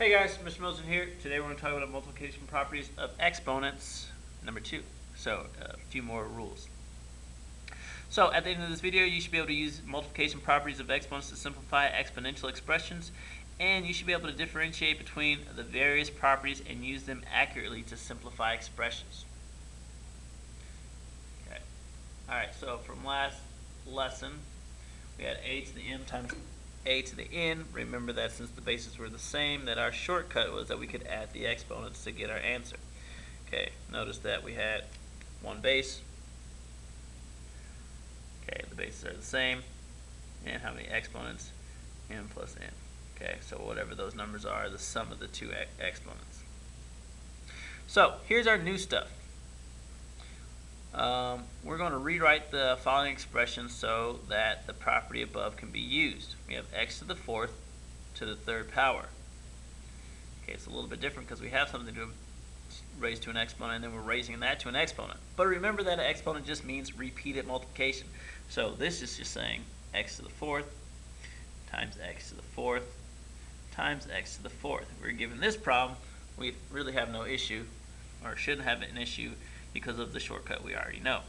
Hey guys, Mr. Milton here. Today we're going to talk about multiplication properties of exponents, number 2. So, a few more rules. So, at the end of this video, you should be able to use multiplication properties of exponents to simplify exponential expressions, and you should be able to differentiate between the various properties and use them accurately to simplify expressions. Okay. Alright, so from last lesson, we had a to the m times a to the n. Remember that since the bases were the same, that our shortcut was that we could add the exponents to get our answer. Okay, notice that we had one base. Okay, the bases are the same. And how many exponents? M plus n. Okay, so whatever those numbers are, the sum of the two exponents. So here's our new stuff. We're going to rewrite the following expression so that the property above can be used. We have x to the fourth to the third power. Okay, it's a little bit different because we have something to raise to an exponent and then we're raising that to an exponent. But remember that an exponent just means repeated multiplication. So this is just saying x to the fourth times x to the fourth times x to the fourth. If we're given this problem, we really have no issue, or shouldn't have an issue, because of the shortcut we already know.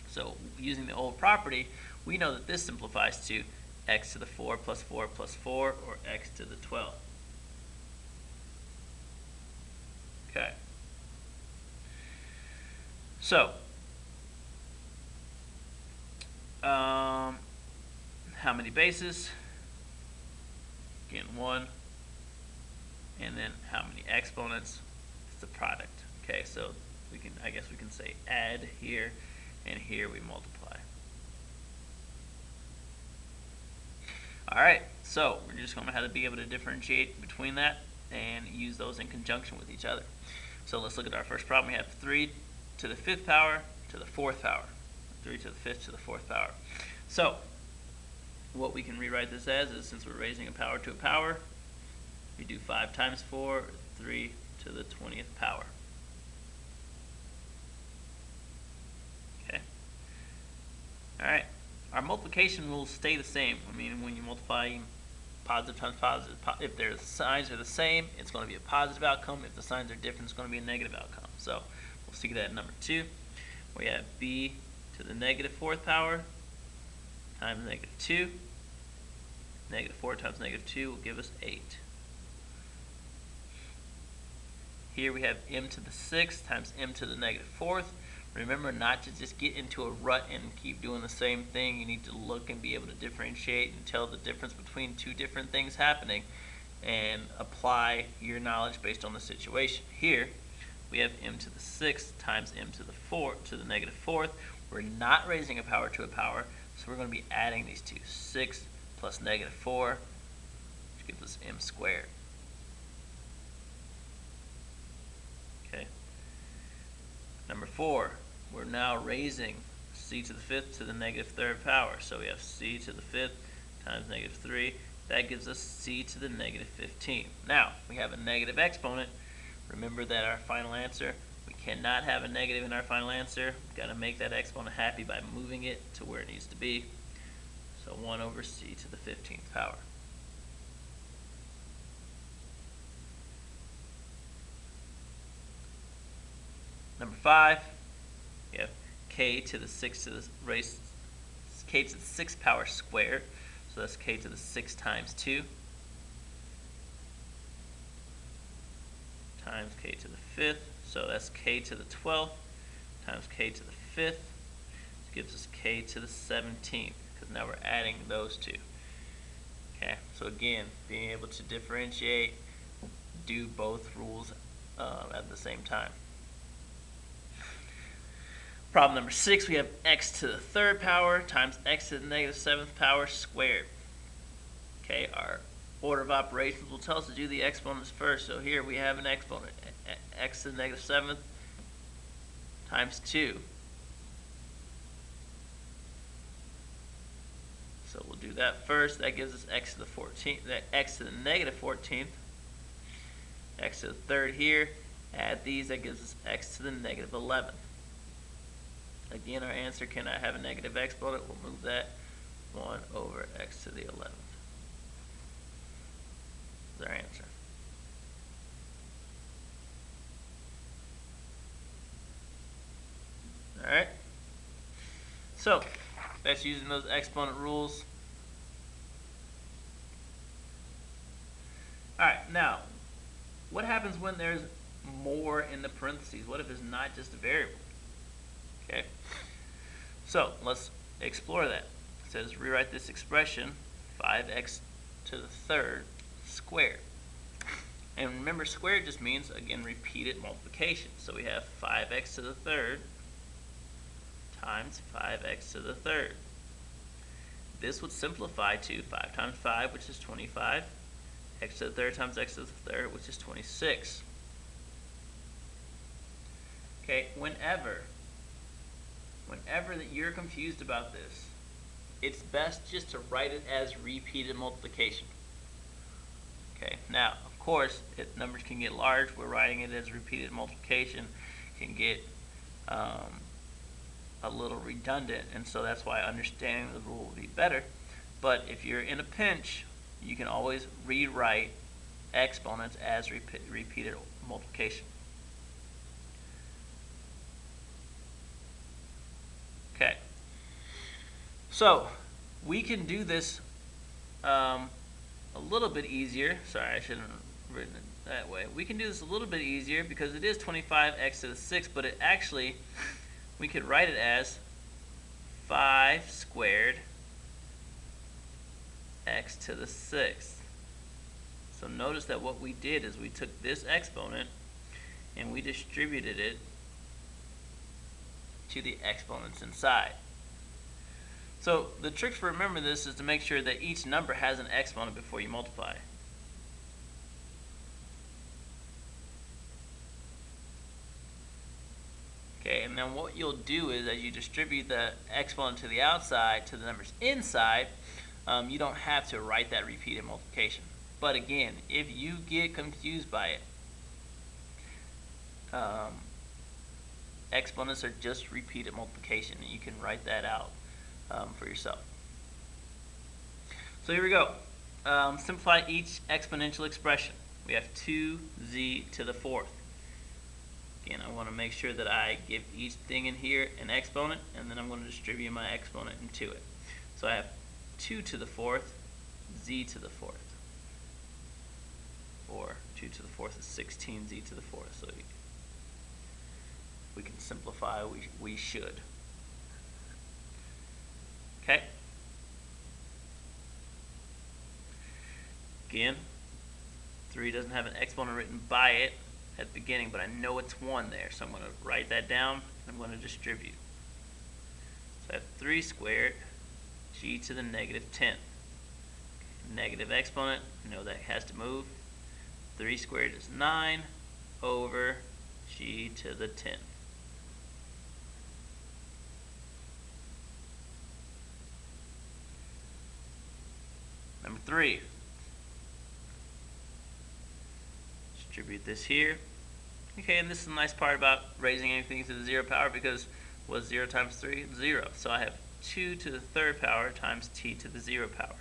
So using the old property, we know that this simplifies to x to the 4 plus 4 plus 4, or x to the 12. Okay. So, how many bases? Again, 1. And then how many exponents? It's the product. Okay, so I guess we can say add here, and here we multiply. Alright, so we're just going to have to be able to differentiate between that and use those in conjunction with each other. So let's look at our first problem. We have 3 to the 5th power to the 4th power. 3 to the 5th to the 4th power. So what we can rewrite this as is, since we're raising a power to a power, we do 5 times 4, 3 to the 20th power. Alright, our multiplication rules stay the same. I mean, when you multiply positive times positive, if their signs are the same, it's going to be a positive outcome. If the signs are different, it's going to be a negative outcome. So we'll see that in number 2. We have b to the negative 4th power times negative 2. Negative 4 times negative 2 will give us 8. Here we have m to the 6th times m to the negative 4th. Remember not to just get into a rut and keep doing the same thing. You need to look and be able to differentiate and tell the difference between two different things happening and apply your knowledge based on the situation. Here we have m to the 6th times m to the 4th to the negative 4th. We're not raising a power to a power, so we're going to be adding these two. 6 plus negative 4, which gives us m squared. Okay. Number 4. We're now raising c to the 5th to the negative 3rd power. So we have c to the 5th times negative 3. That gives us c to the negative 15. Now, we have a negative exponent. Remember that our final answer, we cannot have a negative in our final answer. We've got to make that exponent happy by moving it to where it needs to be. So 1 over c to the 15th power. Number 5, we have k to the 6 to the raised k to the 6th power squared. So that's k to the 6 times 2 times k to the 5th. So that's k to the 12th times k to the 5th. This gives us k to the 17th, because now we're adding those two. Okay, so again, being able to differentiate, do both rules at the same time. Problem number 6, we have x to the 3rd power times x to the negative 7th power squared. Okay, our order of operations will tell us to do the exponents first. So here we have an exponent, x to the negative 7th times 2. So we'll do that first. That gives us x to the 14th, x to the negative 14th, x to the 3rd here. Add these, that gives us x to the negative 11th. Again, our answer cannot have a negative exponent. We'll move that 1 over x to the 11th. Is our answer. So that's using those exponent rules. Alright, now, what happens when there's more in the parentheses? What if it's not just a variable? Okay, so let's explore that. It says rewrite this expression 5x to the third squared. And remember, squared just means, again, repeated multiplication. So we have 5x to the third times 5x to the third. This would simplify to 5 times 5, which is 25, x to the third times x to the third, which is 26. Okay, whenever that you're confused about this, it's best just to write it as repeated multiplication. Okay, now, of course, if numbers can get large, we're writing it as repeated multiplication can get a little redundant, and so that's why understanding the rule will be better. But if you're in a pinch, you can always rewrite exponents as repeated multiplication. Okay, so we can do this a little bit easier. Sorry, I shouldn't have written it that way. We can do this a little bit easier because it is 25x to the 6th, but it actually, we could write it as 5 squared x to the 6th. So notice that what we did is we took this exponent and we distributed it to the exponents inside. So the trick for remembering this is to make sure that each number has an exponent before you multiply. Okay, and then what you'll do is as you distribute the exponent to the outside to the numbers inside, you don't have to write that repeated multiplication. But again, if you get confused by it, exponents are just repeated multiplication, and you can write that out for yourself. So here we go. Simplify each exponential expression. We have 2z to the 4th. Again, I want to make sure that I give each thing in here an exponent, and then I'm going to distribute my exponent into it. So I have 2 to the 4th, z to the 4th. Or 2 to the 4th is 16z to the 4th. So we can simplify, we should. Okay. Again, 3 doesn't have an exponent written by it at the beginning, but I know it's 1 there, so I'm going to write that down, and I'm going to distribute. So I have 3 squared g to the negative 10th. Negative exponent, I know that has to move. 3 squared is 9 over g to the 10th. Number 3. Distribute this here. Okay, and this is the nice part about raising anything to the 0 power, because what's 0 times 3? 0. So I have 2 to the 3rd power times t to the 0 power.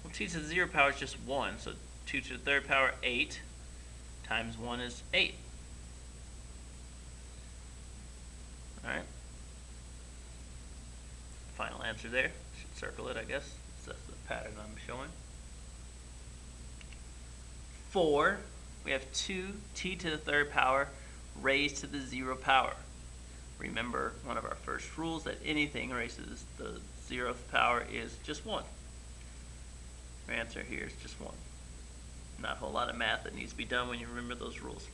Well, t to the 0 power is just 1, so 2 to the 3rd power, 8, times 1 is 8. Alright. Final answer there. Should circle it, I guess. So that's the pattern I'm showing. 4. We have 2t to the 3rd power raised to the 0 power. Remember, one of our first rules that anything raised to the 0th power is just 1. Our answer here is just 1. Not a whole lot of math that needs to be done when you remember those rules.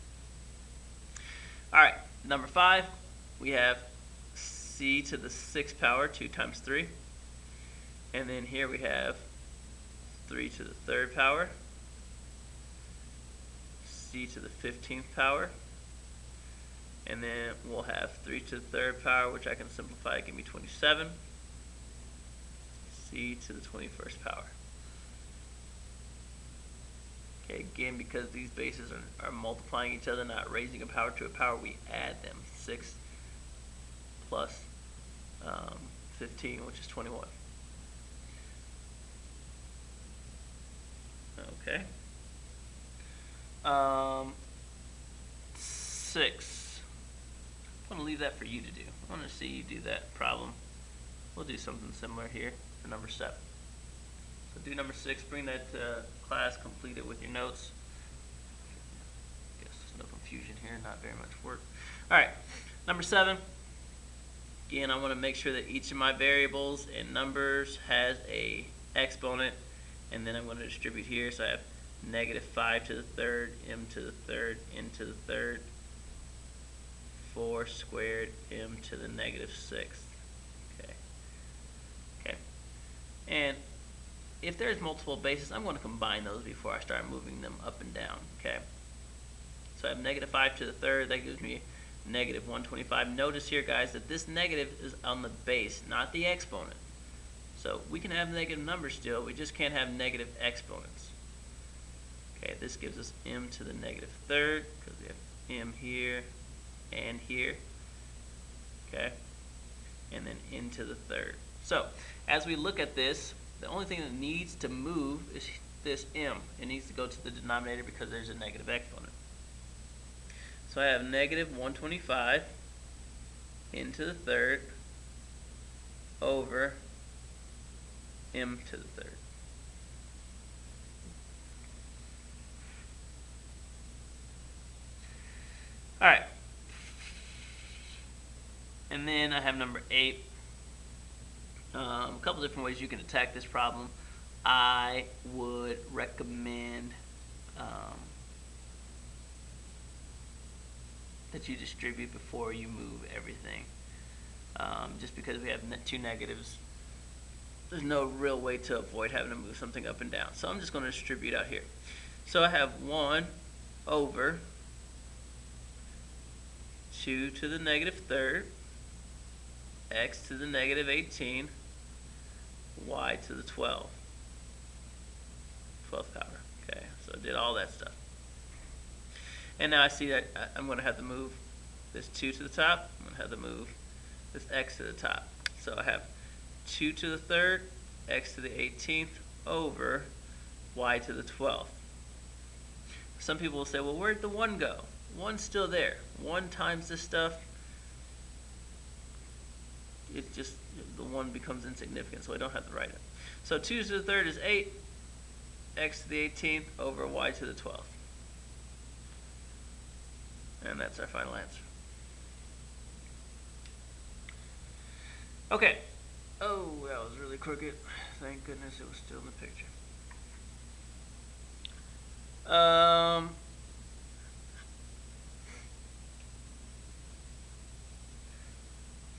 Alright, number 5, we have c to the 6th power, 2 times 3. And then here we have 3 to the 3rd power, c to the 15th power, and then we'll have 3 to the 3rd power, which I can simplify, give me 27, c to the 21st power. Okay, again, because these bases are multiplying each other, not raising a power to a power, we add them. 6 plus 15, which is 21. Okay. 6. I'm going to leave that for you to do. I want to see you do that problem. We'll do something similar here for number 7. So do number 6, bring that to class, complete it with your notes. Guess there's no confusion here, not very much work. Alright, number 7. Again, I want to make sure that each of my variables and numbers has a exponent, and then I'm going to distribute here. So I have negative 5 to the third, m to the third, n to the third, 4 squared, m to the negative 6th. Okay. And if there's multiple bases, I'm going to combine those before I start moving them up and down. Okay. So I have negative 5 to the third. That gives me negative 125. Notice here, guys, that this negative is on the base, not the exponent. So we can have negative numbers still. We just can't have negative exponents. Okay, this gives us m to the negative third because we have m here and here. Okay, and then n to the third. So as we look at this, the only thing that needs to move is this m. It needs to go to the denominator because there's a negative exponent. So I have negative 125 n to the third over m to the third. Alright. And then I have number 8. A couple different ways you can attack this problem. I would recommend that you distribute before you move everything. Just because we have two negatives, there's no real way to avoid having to move something up and down. So I'm just going to distribute out here. So I have 1 over 2 to the negative third, x to the negative 18, y to the 12th power. Okay, so I did all that stuff. And now I see that I'm going to have to move this 2 to the top. I'm going to have to move this x to the top. So I have 2 to the third, x to the 18th over y to the 12th. Some people will say, well, where'd the 1 go? 1's still there. 1 times this stuff, it's just, the 1 becomes insignificant, so I don't have to write it. So 2 to the third is 8, x to the 18th over y to the 12th. And that's our final answer. Okay. Oh, that was really crooked. Thank goodness it was still in the picture.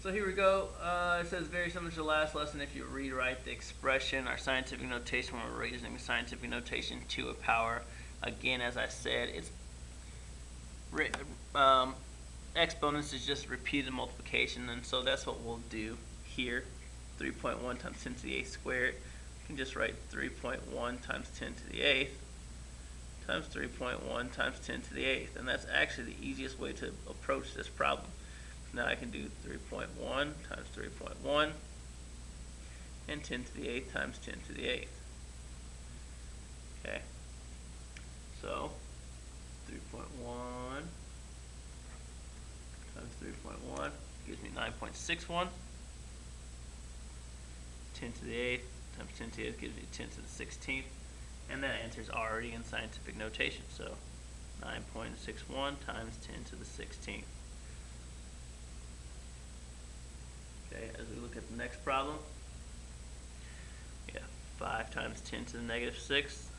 So here we go. It says very similar to the last lesson. If you rewrite the expression, our scientific notation, when we're raising scientific notation to a power, again, as I said, it's exponents is just repeated multiplication, and so that's what we'll do here. 3.1 times 10 to the 8th squared. You can just write 3.1 times 10 to the 8th times 3.1 times 10 to the 8th, and that's actually the easiest way to approach this problem. Now I can do 3.1 times 3.1 and 10 to the 8th times 10 to the 8th. Okay, so 3.1 times 3.1 gives me 9.61. 10 to the 8th times 10 to the 8th gives me 10 to the 16th. And that answer is already in scientific notation. So 9.61 times 10 to the 16th. Okay, as we look at the next problem, we have 5 times 10 to the negative 6th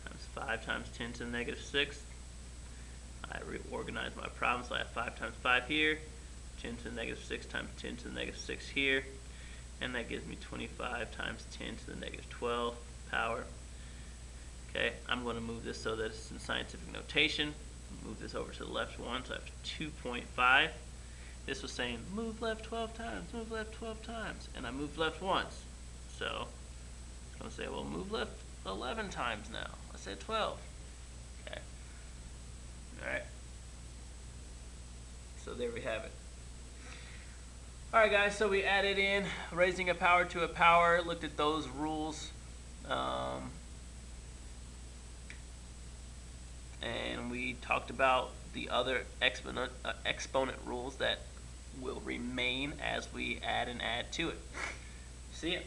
times 5 times 10 to the negative 6th. I reorganize my problem, so I have 5 times 5 here, 10 to the negative 6 times 10 to the negative 6 here, and that gives me 25 times 10 to the negative 12 power. Okay, I'm going to move this so that it's in scientific notation. Move this over to the left one, so I have 2.5. This was saying move left 12 times, move left 12 times, and I moved left once. So it's going to say, well, move left 11 times now. I said 12. Okay. Alright. So there we have it. Alright guys, so we added in raising a power to a power, looked at those rules, and we talked about the other exponent rules that will remain as we add and add to it. See it?